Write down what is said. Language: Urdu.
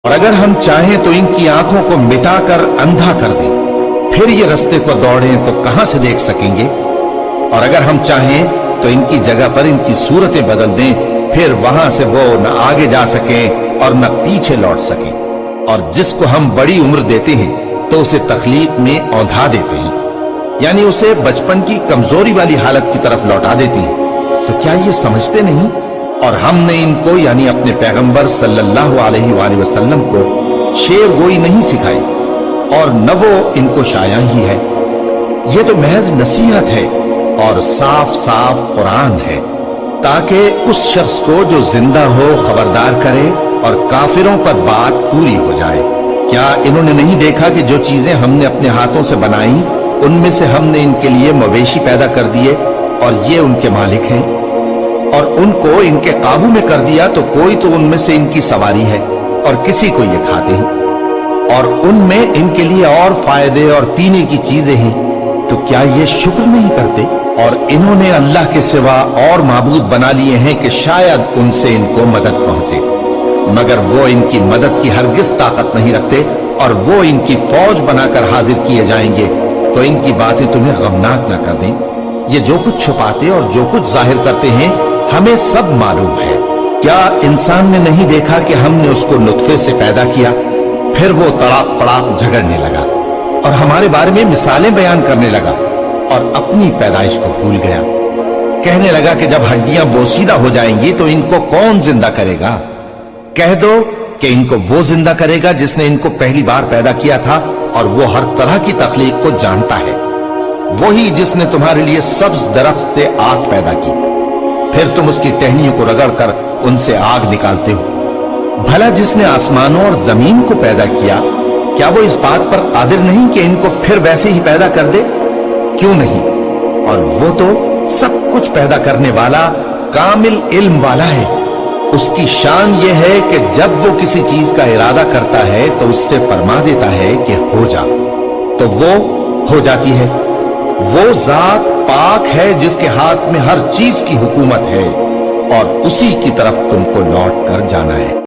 اور اگر ہم چاہیں تو ان کی آنکھوں کو مٹا کر اندھا کر دیں، پھر یہ رستے کو دوڑیں تو کہاں سے دیکھ سکیں گے؟ اور اگر ہم چاہیں تو ان کی جگہ پر ان کی صورتیں بدل دیں، پھر وہاں سے وہ نہ آگے جا سکیں اور نہ پیچھے لوٹ سکیں۔ اور جس کو ہم بڑی عمر دیتے ہیں تو اسے تخلیق میں اوندھا دیتے ہیں، یعنی اسے بچپن کی کمزوری والی حالت کی طرف لوٹا دیتے ہیں۔ تو کیا یہ سمجھتے نہیں؟ اور ہم نے ان کو یعنی اپنے پیغمبر صلی اللہ علیہ وآلہ وسلم کو شعر گوئی نہیں سکھائی، اور نہ وہ ان کو شایع ہی ہے۔ یہ تو محض نصیحت ہے اور صاف صاف قرآن ہے، تاکہ اس شخص کو جو زندہ ہو خبردار کرے اور کافروں پر بات پوری ہو جائے۔ کیا انہوں نے نہیں دیکھا کہ جو چیزیں ہم نے اپنے ہاتھوں سے بنائیں ان میں سے ہم نے ان کے لیے مویشی پیدا کر دیے اور یہ ان کے مالک ہیں، اور ان کو ان کے قابو میں کر دیا تو کوئی تو ان میں سے ان کی سواری ہے اور کسی کو یہ کھاتے ہیں، اور ان میں ان کے لیے اور فائدے اور پینے کی چیزیں ہیں، تو کیا یہ شکر نہیں کرتے؟ اور انہوں نے اللہ کے سوا اور معبود بنا لیے ہیں کہ شاید ان سے ان کو مدد پہنچے، مگر وہ ان کی مدد کی ہرگز طاقت نہیں رکھتے، اور وہ ان کی فوج بنا کر حاضر کیے جائیں گے تو ان کی باتیں تمہیں غمناک نہ کر دیں۔ یہ جو کچھ چھپاتے اور جو کچھ ظاہر کرتے ہیں ہمیں سب معلوم ہے۔ کیا انسان نے نہیں دیکھا کہ ہم نے اس کو نطفے سے پیدا کیا، پھر وہ تڑاپ پڑاپ جھگڑنے لگا اور ہمارے بارے میں مثالیں بیان کرنے لگا اور اپنی پیدائش کو بھول گیا۔ کہنے لگا کہ جب ہڈیاں بوسیدہ ہو جائیں گی تو ان کو کون زندہ کرے گا؟ کہہ دو کہ ان کو وہ زندہ کرے گا جس نے ان کو پہلی بار پیدا کیا تھا، اور وہ ہر طرح کی تخلیق کو جانتا ہے۔ وہی جس نے تمہارے لیے سبز درخت سے آگ پیدا کی، پھر تم اس کی ٹہنیوں کو رگڑ کر ان سے آگ نکالتے ہو۔ بھلا جس نے آسمانوں اور زمین کو پیدا کیا، کیا وہ اس بات پر قادر نہیں کہ ان کو پھر ویسے ہی پیدا کر دے؟ کیوں نہیں؟ اور وہ تو سب کچھ پیدا کرنے والا کامل علم والا ہے۔ اس کی شان یہ ہے کہ جب وہ کسی چیز کا ارادہ کرتا ہے تو اس سے فرما دیتا ہے کہ ہو جا، تو وہ ہو جاتی ہے۔ وہ ذات پاک ہے جس کے ہاتھ میں ہر چیز کی حکومت ہے، اور اسی کی طرف تم کو لوٹ کر جانا ہے۔